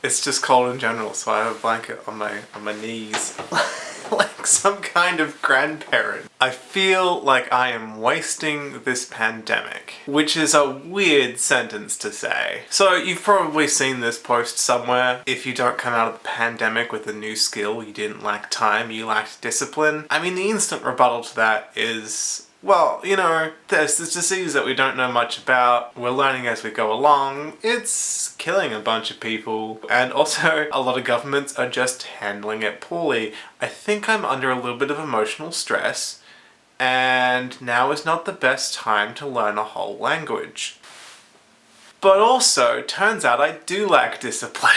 It's just cold in general, so I have a blanket on my knees. Like some kind of grandparent. I feel like I am wasting this pandemic, which is a weird sentence to say. So you've probably seen this post somewhere. If you don't come out of the pandemic with a new skill, you didn't lack time, you lacked discipline. I mean, the instant rebuttal to that is, well, you know, there's this disease that we don't know much about. We're learning as we go along. It's killing a bunch of people. And also, a lot of governments are just handling it poorly. I think I'm under a little bit of emotional stress. And now is not the best time to learn a whole language. But also, turns out I do lack discipline.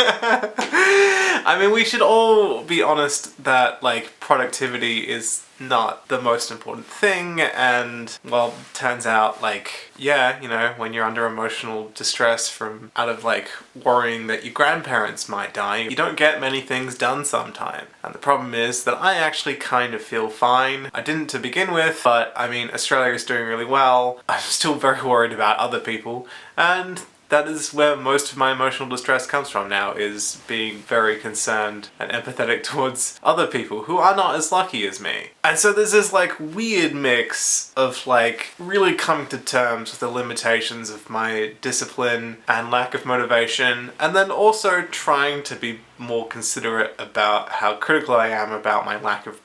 I mean, we should all be honest that, like, productivity is not the most important thing, and, well, turns out, like, yeah, you know, when you're under emotional distress from out of, like, worrying that your grandparents might die, you don't get many things done sometime. And the problem is that I actually kind of feel fine. I didn't to begin with, but, I mean, Australia is doing really well. I'm still very worried about other people, and that is where most of my emotional distress comes from now, is being very concerned and empathetic towards other people who are not as lucky as me. And so there's this like weird mix of like really coming to terms with the limitations of my discipline and lack of motivation, and then also trying to be more considerate about how critical I am about my lack of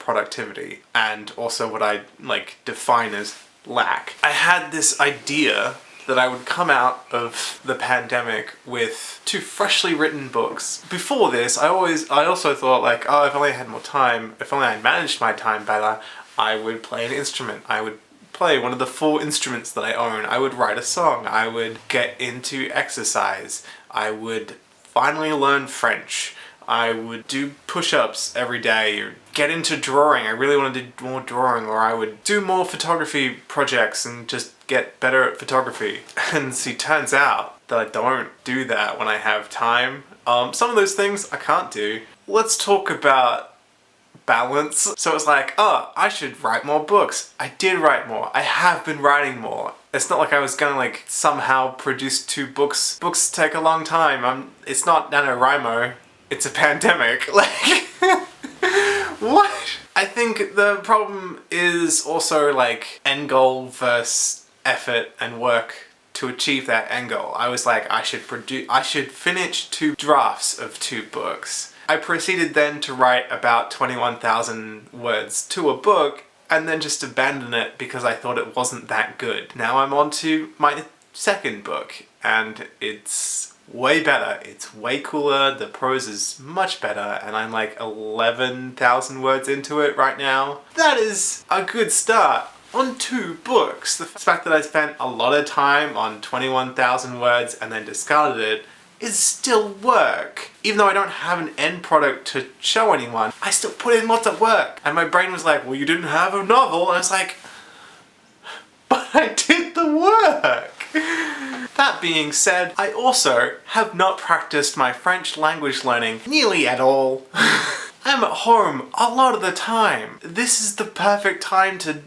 productivity and also what I like define as lack. I had this idea that I would come out of the pandemic with 2 freshly written books. Before this, I also thought like, oh, if only I had more time, if only I managed my time better, I would play an instrument. I would play one of the 4 instruments that I own. I would write a song. I would get into exercise. I would finally learn French. I would do push-ups every day, or get into drawing. I really want to do more drawing, or I would do more photography projects and just get better at photography. And see, turns out that I don't do that when I have time. Some of those things I can't do. Let's talk about balance. So it's like, oh, I should write more books. I did write more. I have been writing more. It's not like I was gonna like somehow produce 2 books. Books take a long time. It's not NaNoWriMo. It's a pandemic. Like, what? I think the problem is also like end goal versus effort and work to achieve that end goal. I was like, I should finish 2 drafts of 2 books. I proceeded then to write about 21,000 words to a book and then just abandon it because I thought it wasn't that good. Now I'm on to my 2nd book and it's way better. It's way cooler. The prose is much better and I'm like 11,000 words into it right now. That is a good start on 2 books. The fact that I spent a lot of time on 21,000 words and then discarded it is still work. Even though I don't have an end product to show anyone, I still put in lots of work. And my brain was like, well, you didn't have a novel. And I was like, but I did the work. That being said, I also have not practiced my French language learning nearly at all. I'm at home a lot of the time. This is the perfect time to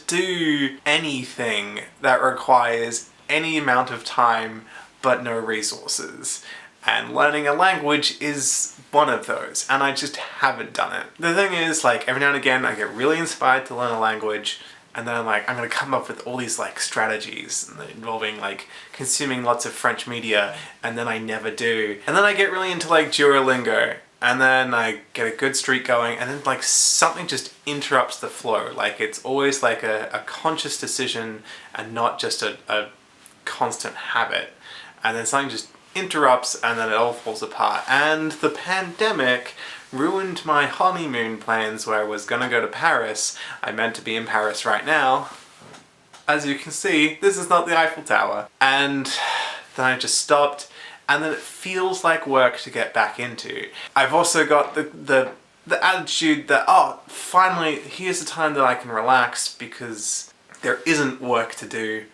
do anything that requires any amount of time but no resources. And learning a language is one of those, and I just haven't done it. The thing is, like, every now and again I get really inspired to learn a language, and then I'm like, I'm gonna come up with all these like strategies involving like consuming lots of French media, and then I never do. And then I get really into like Duolingo, and then I get a good streak going, and then like something just interrupts the flow. Like it's always like a conscious decision and not just a constant habit. And then something just interrupts and then it all falls apart. And the pandemic ruined my honeymoon plans where I was gonna go to Paris. I meant to be in Paris right now. As you can see, this is not the Eiffel Tower. And then I just stopped, and then it feels like work to get back into. I've also got the attitude that, oh, finally, here's the time that I can relax because there isn't work to do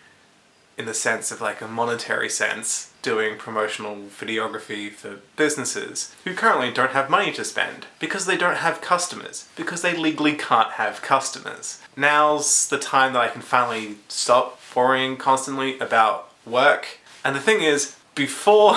in the sense of like a monetary sense, doing promotional videography for businesses who currently don't have money to spend because they don't have customers, because they legally can't have customers. Now's the time that I can finally stop worrying constantly about work. And the thing is, before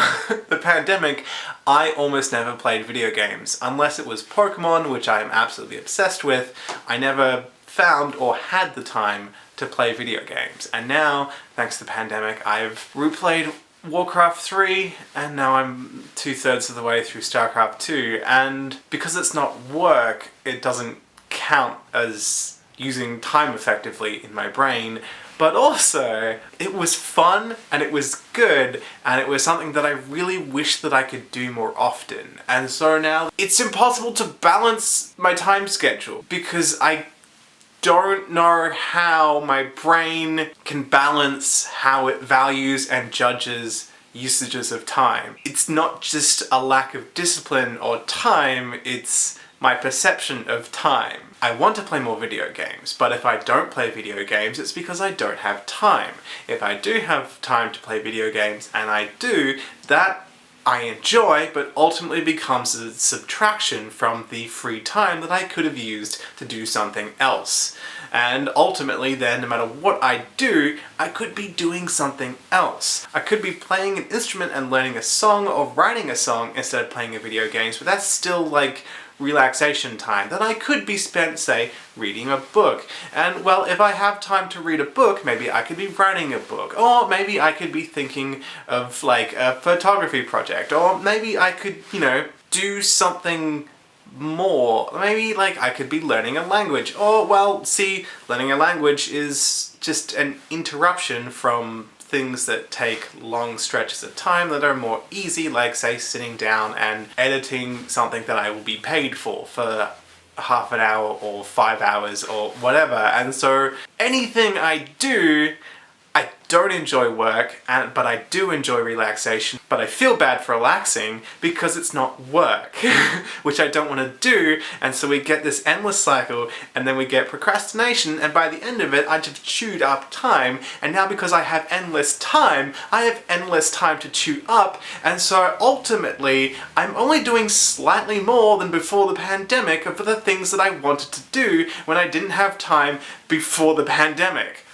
the pandemic, I almost never played video games. Unless it was Pokemon, which I am absolutely obsessed with, I never found or had the time to play video games. And now, thanks to the pandemic, I've replayed Warcraft 3, and now I'm 2/3 of the way through StarCraft 2, and because it's not work, it doesn't count as using time effectively in my brain, but also, it was fun, and it was good, and it was something that I really wish that I could do more often. And so now, it's impossible to balance my time schedule, because I don't know how my brain can balance how it values and judges usages of time. It's not just a lack of discipline or time, it's my perception of time. I want to play more video games, but if I don't play video games, it's because I don't have time. If I do have time to play video games, and I do, that I enjoy, but ultimately becomes a subtraction from the free time that I could have used to do something else. And ultimately then, no matter what I do, I could be doing something else. I could be playing an instrument and learning a song, or writing a song instead of playing a video games, but that's still like relaxation time that I could be spent, say, reading a book. And well, if I have time to read a book, maybe I could be writing a book, or maybe I could be thinking of like a photography project, or maybe I could, you know, do something more. Maybe like I could be learning a language, or well, see, learning a language is just an interruption from things that take long stretches of time that are more easy, like say sitting down and editing something that I will be paid for half an hour or 5 hours or whatever. And so anything I do, I don't enjoy work, but I do enjoy relaxation, but I feel bad for relaxing because it's not work, which I don't want to do, and so we get this endless cycle, and then we get procrastination, and by the end of it, I just chewed up time, and now because I have endless time, I have endless time to chew up, and so ultimately, I'm only doing slightly more than before the pandemic for the things that I wanted to do when I didn't have time before the pandemic.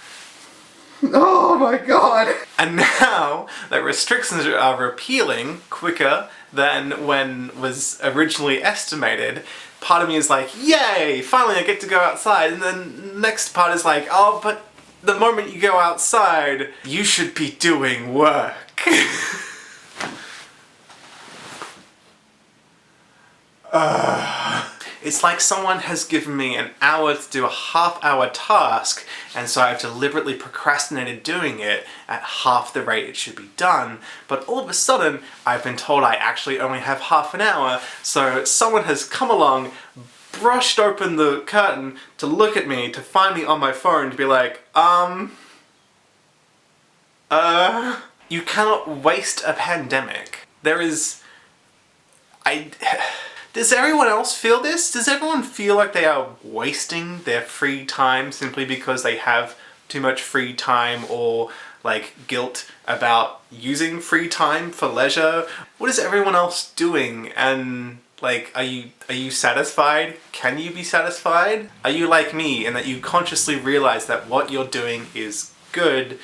Oh my god! And now that restrictions are repealing quicker than when was originally estimated, part of me is like, yay! Finally I get to go outside, and then the next part is like, oh, but the moment you go outside, you should be doing work. It's like someone has given me an hour to do a half-hour task, and so I've deliberately procrastinated doing it at half the rate it should be done, but all of a sudden I've been told I actually only have half an hour, so someone has come along, brushed open the curtain to look at me, to find me on my phone, to be like, you cannot waste a pandemic. Does everyone else feel this? Does everyone feel like they are wasting their free time simply because they have too much free time, or like guilt about using free time for leisure? What is everyone else doing? And like, are you satisfied? Can you be satisfied? Are you like me in that you consciously realize that what you're doing is good,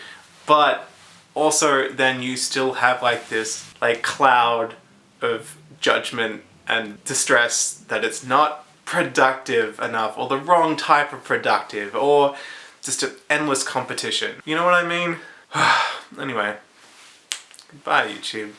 but also then you still have like this like cloud of judgment and distress that it's not productive enough, or the wrong type of productive, or just an endless competition. You know what I mean? Anyway, goodbye YouTube.